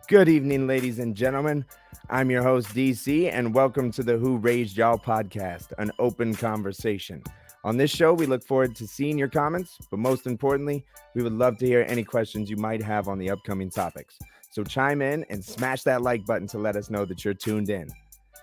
Good evening, ladies and gentlemen. I'm your host, DC, and welcome to the Who Raised Y'all podcast, an open conversation. On this show, we look forward to seeing your comments, but most importantly, we would love to hear any questions you might have on the upcoming topics. So chime in and smash that like button to let us know that you're tuned in.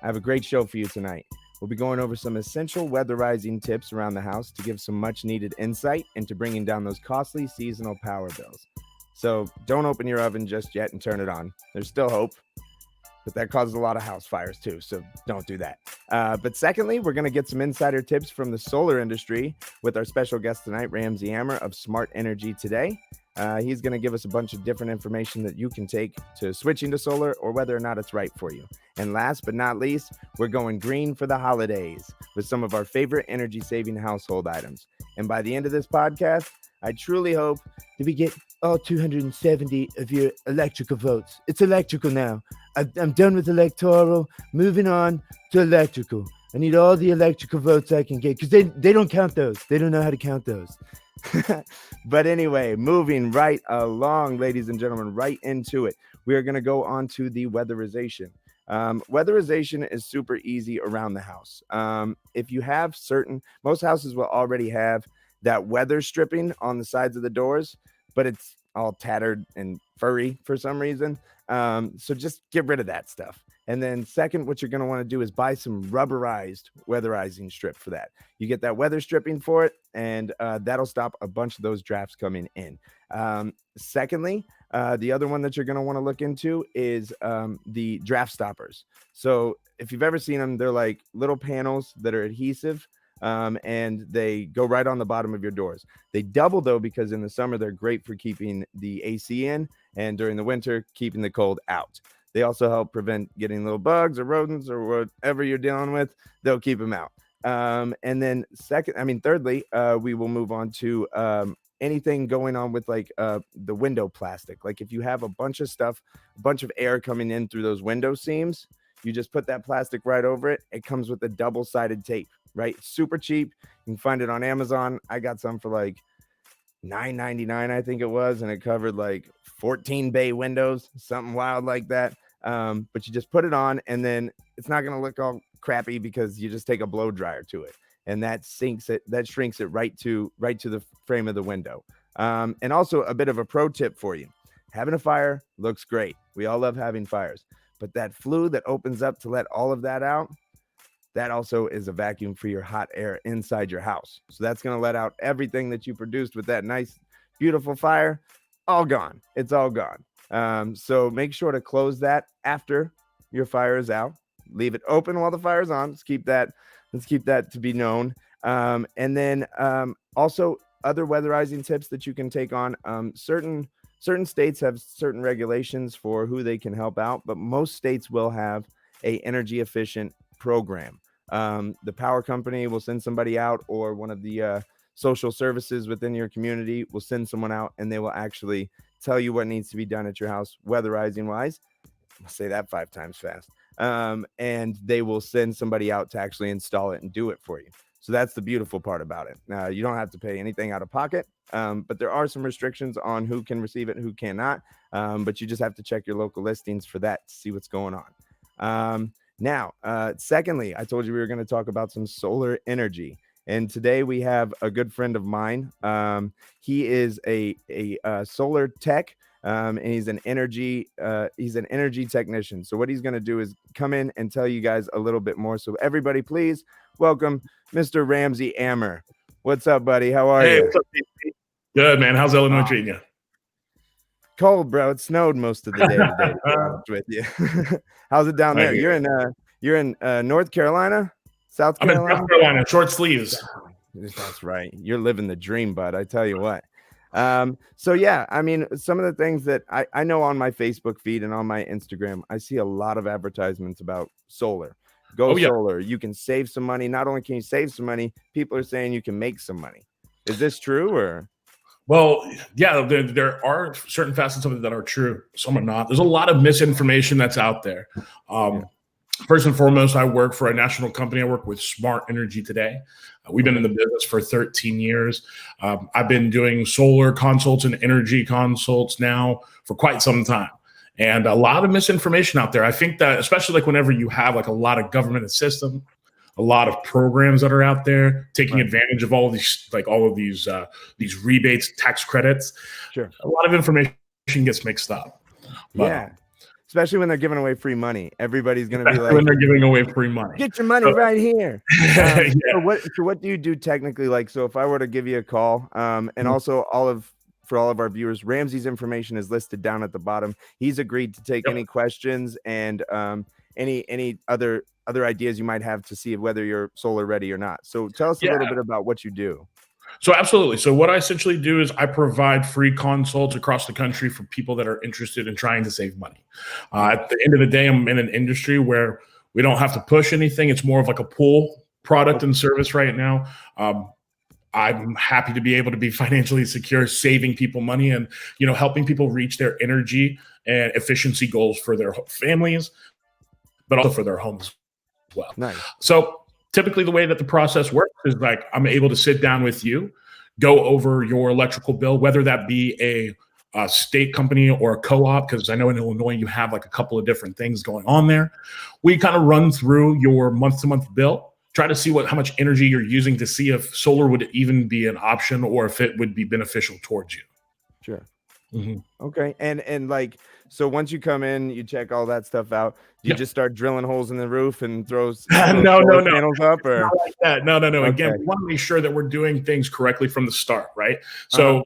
I have a great show for you tonight. We'll be going over some essential weatherizing tips around the house to give some much needed insight into bringing down those costly seasonal power bills. So don't open your oven just yet and turn it on. There's still hope, but that causes a lot of house fires too, so don't do that. But secondly, we're going to get some insider tips from the solar industry with our special guest tonight, Ramsey Ammer of Smart Energy Today. He's going to give us a bunch of different information that you can take to switching to solar or whether or not it's right for you. And last but not least, we're going green for the holidays with some of our favorite energy-saving household items. And by the end of this podcast, I truly hope that we get all 270 of your electrical votes. It's electrical now. I'm done with electoral. Moving on to electrical. I need all the electrical votes I can get because they don't count those. They don't know how to count those. But anyway, moving right along, ladies and gentlemen, right into it. We are going to go on to the weatherization. Weatherization is super easy around the house. If you have most houses will already have that weather stripping on the sides of the doors, but it's all tattered and furry for some reason. So just get rid of that stuff. And then second, what you're going to want to do is buy some rubberized weatherizing strip for that. You get that weather stripping for it, and that'll stop a bunch of those drafts coming in. Secondly, the other one that you're going to want to look into is the draft stoppers. So if you've ever seen them, they're like little panels that are adhesive. And they go right on the bottom of your doors. They double though, because in the summer, they're great for keeping the AC in, and during the winter, keeping the cold out. They also help prevent getting little bugs or rodents or whatever you're dealing with. They'll keep them out. And then thirdly, we will move on to anything going on with like the window plastic. Like if you have a bunch of air coming in through those window seams, you just put that plastic right over it. It comes with a double-sided tape, right? Super cheap. You can find it on Amazon. I got some for like $9.99, I think it was, and it covered like 14 bay windows, something wild like that. But you just put it on, and then it's not going to look all crappy because you just take a blow dryer to it, and that shrinks it right to the frame of the window. And also a bit of a pro tip for you: having a fire looks great. We all love having fires. But that flue that opens up to let all of that out, that also is a vacuum for your hot air inside your house. So that's going to let out everything that you produced with that nice, beautiful fire. All gone. It's all gone. So make sure to close that after your fire is out. Leave it open while the fire's on. Let's keep that to be known. And then also other weatherizing tips that you can take on. Certain states have certain regulations for who they can help out, but most states will have a energy efficient program. The power company will send somebody out, or one of the social services within your community will send someone out, and they will actually tell you what needs to be done at your house, weatherizing wise. I'll say that 5 times fast. And they will send somebody out to actually install it and do it for you. So that's the beautiful part about it. Now, you don't have to pay anything out of pocket, but there are some restrictions on who can receive it and who cannot. But you just have to check your local listings for that to see what's going on. Now, secondly, I told you we were going to talk about some solar energy. And today we have a good friend of mine. He is a solar tech. And he's an energy technician. So what he's going to do is come in and tell you guys a little bit more. So everybody, please welcome Mr. Ramsey Ammer. What's up, buddy? How are you? What's up, DC? Good, man. How's Illinois treating you? Cold, bro. It snowed most of the day today, to be honest with you. How's it down there? You're in North Carolina, South Carolina? I'm in South Carolina, short sleeves. That's right. You're living the dream, bud. I tell you what. So yeah, I mean, some of the things that I know on my Facebook feed and on my Instagram, I see a lot of advertisements about solar. Solar. You can save some money. Not only can you save some money, people are saying you can make some money. Is this true, or? Well, yeah, there are certain facets of it that are true. Some are not. There's a lot of misinformation that's out there. First and foremost, I work for a national company. I work with Smart Energy Today. We've been in the business for 13 years. I've been doing solar consults and energy consults now for quite some time. and a lot of misinformation out there. I think that especially like whenever you have like a lot of government assistance, a lot of programs that are out there taking advantage of all of these rebates, tax credits. Sure. A lot of information gets mixed up. But, yeah. Especially when they're giving away free money. Everybody's going to be like, when they're giving away free money. Get your money right here. So what do you do technically? Like, so if I were to give you a call, and also for all of our viewers, Ramsey's information is listed down at the bottom. He's agreed to take any questions and any other ideas you might have to see whether you're solar ready or not. So tell us a little bit about what you do. So absolutely. So what I essentially do is I provide free consults across the country for people that are interested in trying to save money. At the end of the day, I'm in an industry where we don't have to push anything. It's more of like a pull product and service right now. I'm happy to be able to be financially secure, saving people money and, helping people reach their energy and efficiency goals for their families, but also for their homes as well. Nice. So typically the way that the process works is like I'm able to sit down with you, go over your electrical bill, whether that be a state company or a co-op, because I know in Illinois you have like a couple of different things going on there. We kind of run through your month-to-month bill, try to see how much energy you're using to see if solar would even be an option or if it would be beneficial towards you. Sure. Mm-hmm. Okay. And like, so once you come in, you check all that stuff out. Do you just start drilling holes in the roof and throw panels up? Or not like that? No. Okay. Again, we want to make sure that we're doing things correctly from the start, right? So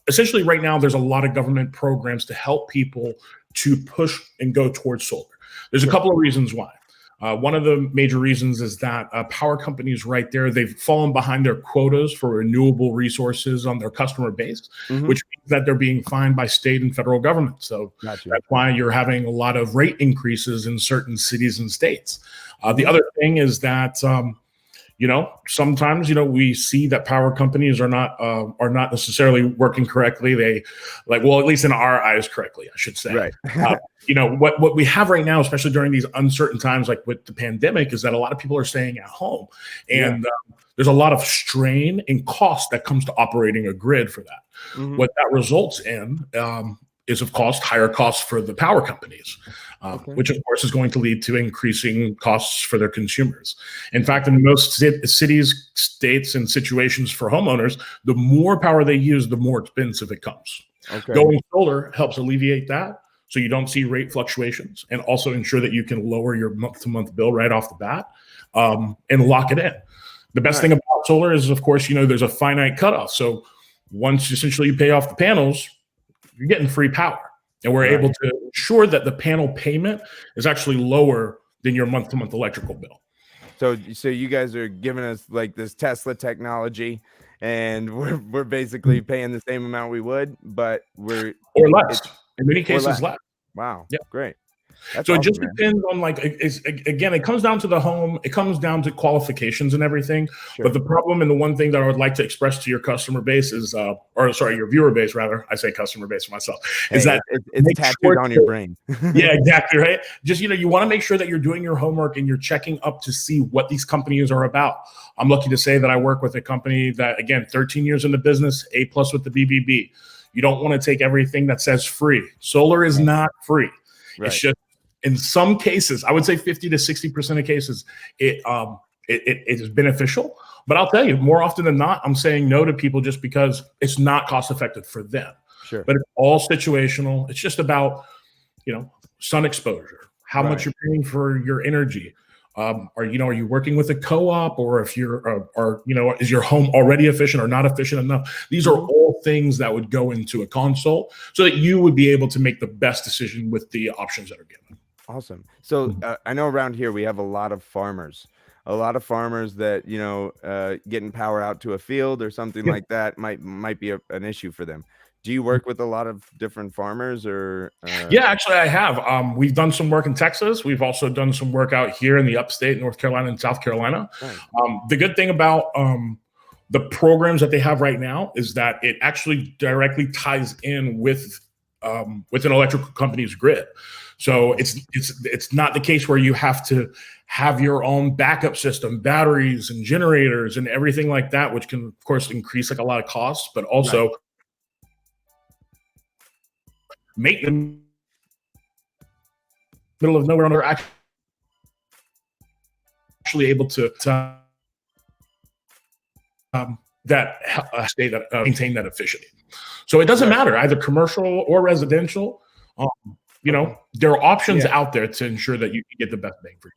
essentially right now, there's a lot of government programs to help people to push and go towards solar. There's a couple of reasons why. One of the major reasons is that power companies right there, they've fallen behind their quotas for renewable resources on their customer base, which means that they're being fined by state and federal government. So that's why you're having a lot of rate increases in certain cities and states. The other thing is that, sometimes, we see that power companies are not necessarily working correctly. at least in our eyes correctly, I should say. Right. What we have right now, especially during these uncertain times, like with the pandemic, is that a lot of people are staying at home, and there's a lot of strain and cost that comes to operating a grid for that. What that results in is, of course, higher costs for the power companies, which, of course, is going to lead to increasing costs for their consumers. In fact, in most cities, states, and situations for homeowners, the more power they use, the more expensive it comes. Going solar helps alleviate that, so you don't see rate fluctuations, and also ensure that you can lower your month-to-month bill right off the bat and lock it in. The best thing about solar is, of course, there's a finite cutoff. So once essentially you pay off the panels, you're getting free power. And we're able to ensure that the panel payment is actually lower than your month-to-month electrical bill. So you guys are giving us like this Tesla technology, and we're basically paying the same amount we would, but or less. In many cases, less. Wow. Yeah. Great. That's awesome, it just depends on again, it comes down to the home. It comes down to qualifications and everything. Sure. But the problem, and the one thing that I would like to express to your customer base is, your viewer base rather, I say customer base for myself, is that it's tattooed on your brain. Yeah, exactly. Right. Just, you want to make sure that you're doing your homework and you're checking up to see what these companies are about. I'm lucky to say that I work with a company that, again, 13 years in the business, A+ with the BBB. You don't want to take everything that says free. Solar is not free. Right. It's just, in some cases, I would say 50 to 60% of cases, it is beneficial. But I'll tell you, more often than not, I'm saying no to people just because it's not cost effective for them. Sure. But it's all situational. It's just about, sun exposure, how much you're paying for your energy. Are you working with a co-op, or if you're, is your home already efficient or not efficient enough? These are all things that would go into a consult so that you would be able to make the best decision with the options that are given. Awesome. So I know around here we have a lot of farmers that, getting power out to a field or something like that might be an issue for them. Do you work with a lot of different farmers or? Yeah, actually I have. We've done some work in Texas. We've also done some work out here in the upstate, North Carolina and South Carolina. Nice. The good thing about the programs that they have right now is that it actually directly ties in with an electrical company's grid. So it's not the case where you have to have your own backup system, batteries and generators and everything like that, which can, of course, increase a lot of costs, but also make them middle of nowhere, and they're actually able to maintain that efficiency. So it doesn't matter either commercial or residential. There are options out there to ensure that you can get the best bang for you.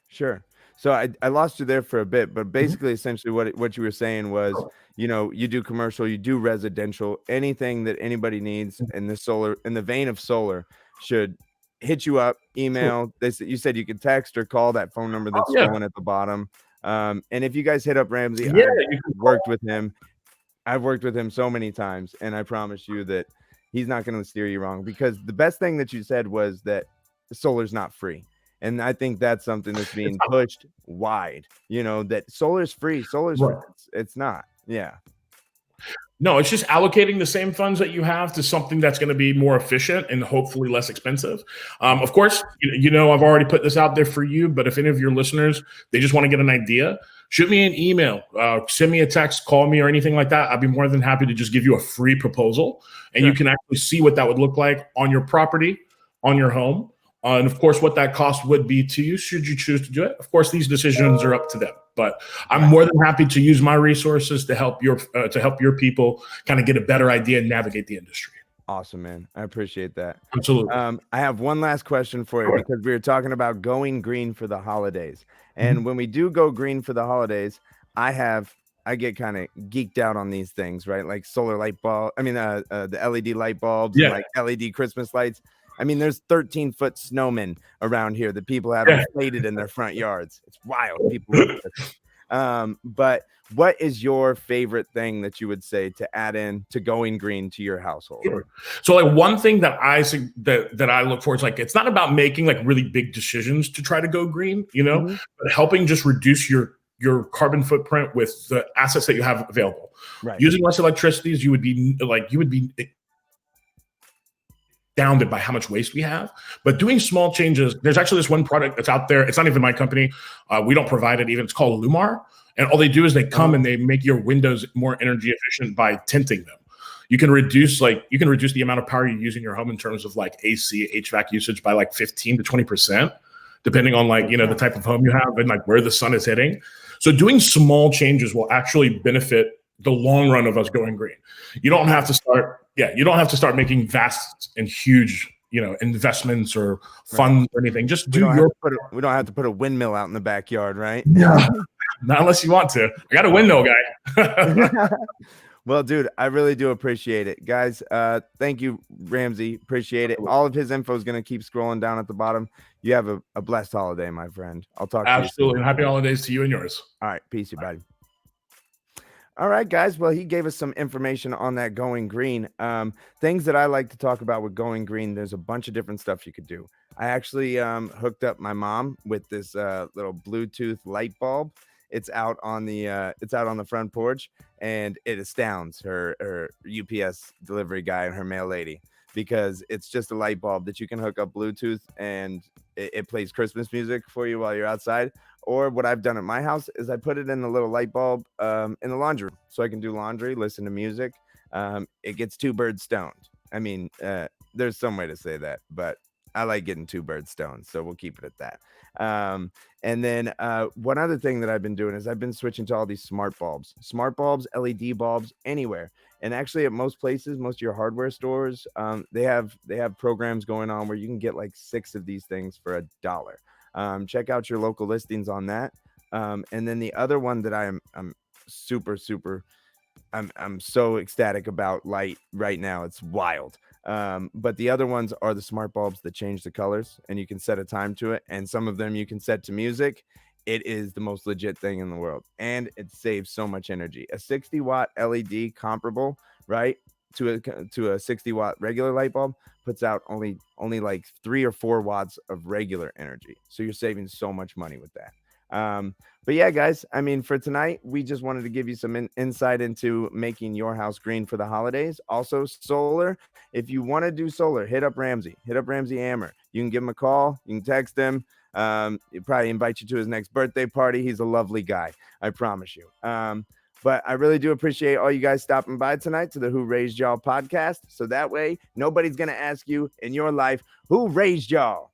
Sure. So I lost you there for a bit, but basically, essentially, what you were saying was, you do commercial, you do residential, anything that anybody needs in the vein of solar should hit you up, email. You said you could text or call that phone number that's scrolling at the bottom. And if you guys hit up Ramsey, I've worked with him. I've worked with him so many times, and I promise you that he's not going to steer you wrong, because the best thing that you said was that solar's not free. And I think that's something that's being pushed wide, that solar's free. Solar's free. It's not. Yeah. No, it's just allocating the same funds that you have to something that's going to be more efficient and hopefully less expensive. Of course, I've already put this out there for you, but if any of your listeners, they just want to get an idea, shoot me an email, send me a text, call me or anything like that. I'd be more than happy to just give you a free proposal, and you can actually see what that would look like on your property, on your home. And of course, what that cost would be to you should you choose to do it. Of course, these decisions are up to them, but I'm more than happy to use my resources to help your people kind of get a better idea and navigate the industry. Awesome, man. I appreciate that. Absolutely. I have one last question for you, because we were talking about going green for the holidays. And when we do go green for the holidays, I get kind of geeked out on these things, right? Like solar light bulb. I mean, the LED light bulbs, and like LED Christmas lights. I mean, there's 13-foot snowmen around here that people have inflated in their front yards. It's wild. People but what is your favorite thing that you would say to add in to going green to your household? Sure. So like one thing that I look for is like, it's not about making like really big decisions to try to go green, but helping just reduce your carbon footprint with the assets that you have available. Right. Using less electricity, you would be astounded by how much waste we have. But doing small changes, there's actually this one product that's out there. It's not even my company. We don't provide it even. It's called Lumar. And all they do is they come and they make your windows more energy efficient by tinting them. You can reduce the amount of power you use in your home in terms of like AC, HVAC usage by like 15 to 20%, depending on the type of home you have and like where the sun is hitting. So doing small changes will actually benefit the long run of us going green. You don't have to start making vast and huge, investments or funds or anything. Just we don't have to put a windmill out in the backyard, right? Yeah. Not unless you want to. I got a windmill guy. Well, dude, I really do appreciate it. Guys, thank you, Ramsey. Appreciate it. All of his info is going to keep scrolling down at the bottom. You have a blessed holiday, my friend. I'll talk to you soon. Absolutely. Happy holidays to you and yours. All right. Peace, you buddy. All right, guys. Well, he gave us some information on that going green. Things that I like to talk about with going green, there's a bunch of different stuff you could do. I actually hooked up my mom with this little Bluetooth light bulb. It's out on the front porch, and it astounds her UPS delivery guy and her mail lady, because it's just a light bulb that you can hook up Bluetooth, and it plays Christmas music for you while you're outside. Or what I've done at my house is I put it in a little light bulb in the laundry room, so I can do laundry, listen to music. It gets two birds stoned. I mean, there's some way to say that, but I like getting two birds stoned, so we'll keep it at that. And then one other thing that I've been doing is I've been switching to all these smart bulbs, LED bulbs anywhere. And actually at most places, most of your hardware stores, they have programs going on where you can get like 6 of these things for $1. Check out your local listings on that. And then the other one that I'm so ecstatic about light right now. It's wild. But the other ones are the smart bulbs that change the colors, and you can set a time to it. And some of them you can set to music. It is the most legit thing in the world, and it saves so much energy. A 60-watt LED comparable, right, to a 60-watt regular light bulb puts out only like 3 or 4 watts of regular energy. So you're saving so much money with that. But yeah, guys, I mean, for tonight, we just wanted to give you some insight into making your house green for the holidays. Also, solar. If you want to do solar, hit up Ramsey Ammer. You can give him a call. You can text him. He'll probably invite you to his next birthday party. He's a lovely guy, I promise you. But I really do appreciate all you guys stopping by tonight to the Who Raised Y'all podcast. So that way, nobody's going to ask you in your life, who raised y'all?